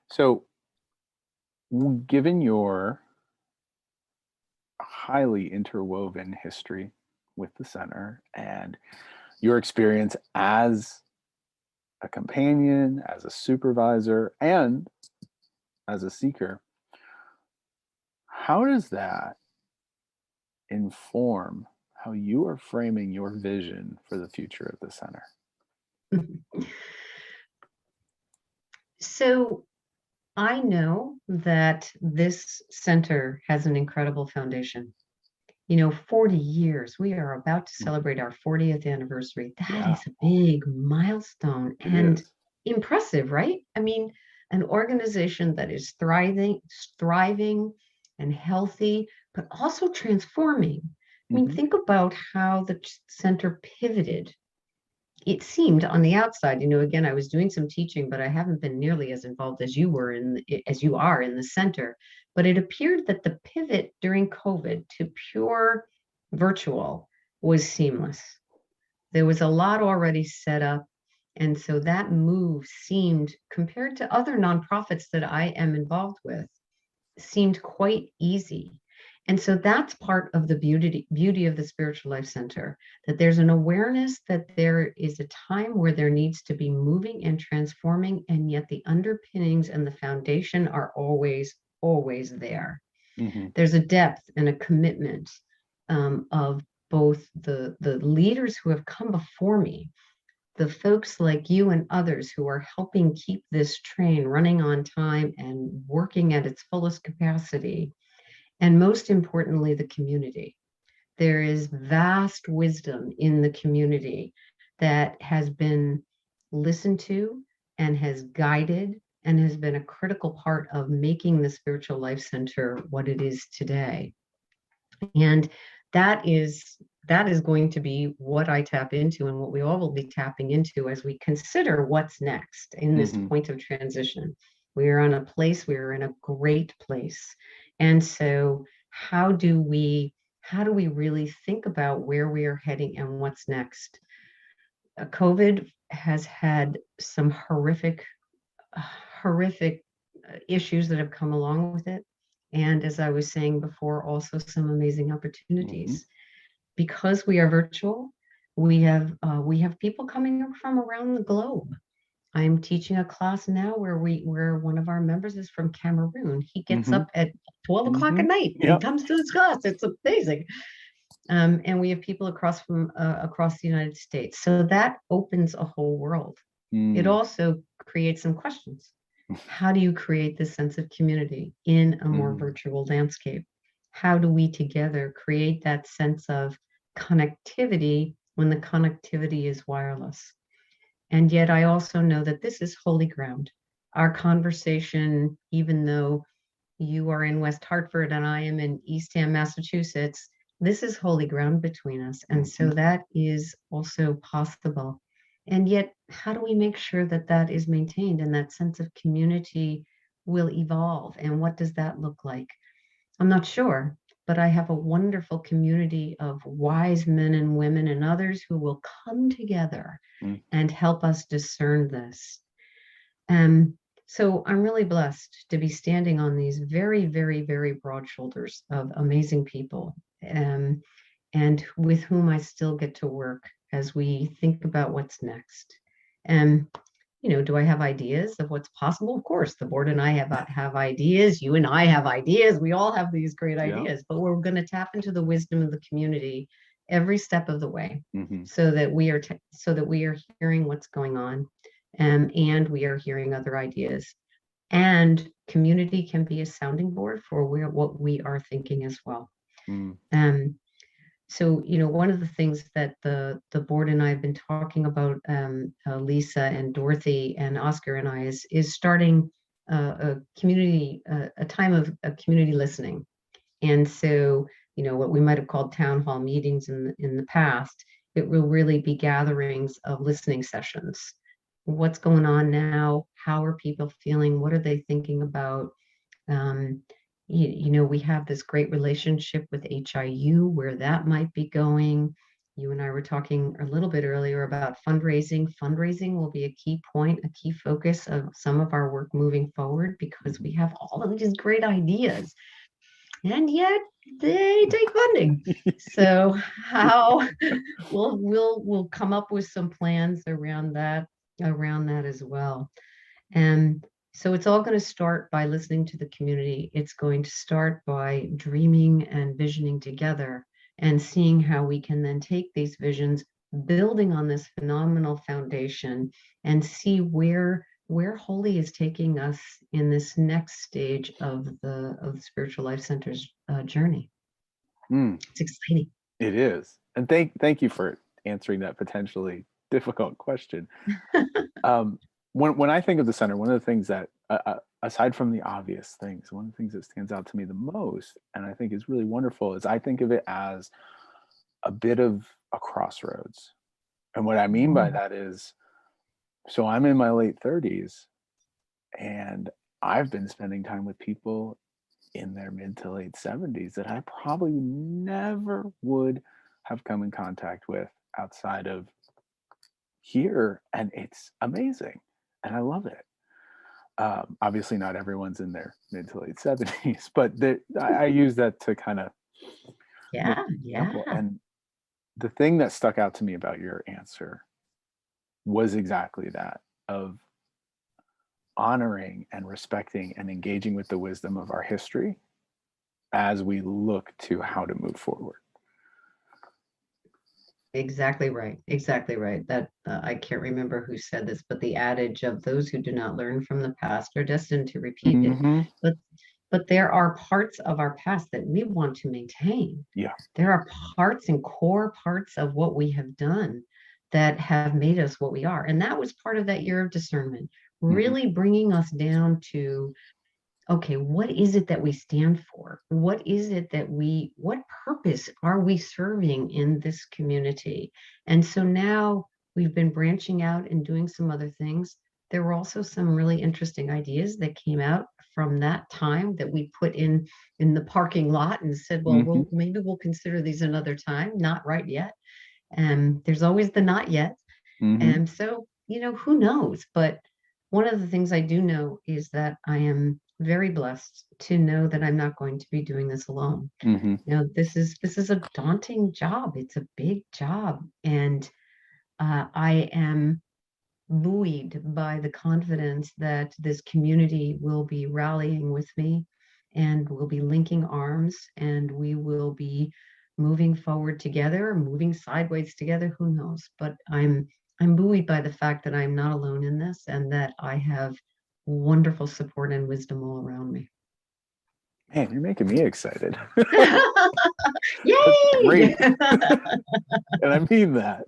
So, given your highly interwoven history with the center and your experience as a companion, as a supervisor, and as a seeker, how does that inform how you are framing your vision for the future of the center? So I know that this center has an incredible foundation. 40 years, we are about to Mhm. celebrate our 40th anniversary. That Yeah, is a big milestone it and is. impressive, right? I mean, an organization that is thriving and healthy, but also transforming. I mean, Hmm. think about how the center pivoted. It seemed on the outside, again, I was doing some teaching, but I haven't been nearly as involved as you are in the center. But it appeared that the pivot during COVID to pure virtual was seamless. There was a lot already set up. And so that move seemed, compared to other nonprofits that I am involved with, seemed quite easy. And so that's part of the beauty of the Spiritual Life Center, that there's an awareness that there is a time where there needs to be moving and transforming, and yet the underpinnings and the foundation are always there. Hmm. There's a depth and a commitment of both the leaders who have come before me, the folks like you and others who are helping keep this train running on time and working at its fullest capacity, and most importantly, the community. There is vast wisdom in the community that has been listened to and has guided and has been a critical part of making the Spiritual Life Center what it is today. And that is that is going to be what I tap into and what we all will be tapping into as we consider what's next in this Hmm. point of transition. We are we're in a great place. And so how do we really think about where we are heading and what's next? COVID has had some horrific issues that have come along with it. And as I was saying before, also some amazing Hmm. opportunities. Because we are virtual, we have people coming from around the globe. I'm teaching a class now where one of our members is from Cameroon. He gets Hmm. up at 12 o'clock Hmm. at night and Yep. comes to this class. It's amazing. And we have people across the United States. So that opens a whole world. It Mm. also creates some questions. How do you create this sense of community in a more Mm. virtual landscape? How do we together create that sense of connectivity when the connectivity is wireless? And yet, I also know that this is holy ground. Our conversation, even though you are in West Hartford and I am in Eastham, Massachusetts, this is holy ground between us. And so Mhm. that is also possible. And yet, how do we make sure that that is maintained and that sense of community will evolve? And what does that look like? I'm not sure, but I have a wonderful community of wise men and women and others who will come together Mm. and help us discern this. Um, so I'm really blessed to be standing on these very, very, very broad shoulders of amazing people, and with whom I still get to work as we think about what's next. And do I have ideas of what's possible? Of course, the board and I have ideas. You and I have ideas. We all have these great Yeah. ideas, but we're going to tap into the wisdom of the community every step of the way, Mhm. so that we are hearing what's going on, and we are hearing other ideas. And community can be a sounding board for what we are thinking as well. Mm. Um, so, one of the things that the board and I have been talking about, Lisa and Dorothy and Oscar and I, is starting a time of community listening. And so, what we might have called town hall meetings in the past, it will really be gatherings of listening sessions. What's going on now? How are people feeling? What are they thinking about? Um, we have this great relationship with HIU, where that might be going. You and I were talking a little bit earlier about fundraising. Fundraising will be a key point, a key focus of some of our work moving forward, because we have all of these great ideas, and yet they take funding. So how we'll come up with some plans around that as well. And so it's all going to start by listening to the community. It's going to start by dreaming and visioning together and seeing how we can then take these visions, building on this phenomenal foundation, and see where Holy is taking us in this next stage of the Spiritual Life Center's journey. Mm, It's exciting. it is. And thank you for answering that potentially difficult question. When I think of the center, one of the things that, aside from the obvious things, one of the things that stands out to me the most, and I think is really wonderful, is I think of it as a bit of a crossroads. And what I mean by Oh, that is, so I'm in my late 30s, and I've been spending time with people in their mid to late 70s that I probably never would have come in contact with outside of here. And it's amazing. And I love it. Obviously, not everyone's in their mid to late 70s, but I use that to kind of make yeah, an example. yeah. And the thing that stuck out to me about your answer was exactly that, of honoring and respecting and engaging with the wisdom of our history as we look to how to move forward. Exactly right. Exactly right. That I can't remember who said this, but the adage of those who do not learn from the past are destined to repeat it. Hmm. But but there are parts of our past that we want to maintain. Yeah. There are parts and core parts of what we have done that have made us what we are. And that was part of that year of discernment, Hmm. really bringing us down to, okay, what is it that we stand for? What purpose are we serving in this community? And so now we've been branching out and doing some other things. There were also some really interesting ideas that came out from that time that we put in the parking lot and said, well, Hmm. maybe we'll consider these another time, not right yet. And there's always the not yet. Hmm. And so, who knows? But one of the things I do know is that I am very blessed to know that I'm not going to be doing this alone. Hmm. This is a daunting job. It's a big job, and I am buoyed by the confidence that this community will be rallying with me, and we'll be linking arms, and we will be moving forward together, moving sideways together, who knows? But I'm buoyed by the fact that I'm not alone in this, and that I have wonderful support and wisdom all around me. Man, you're making me excited. That's Yay! great. And I mean that.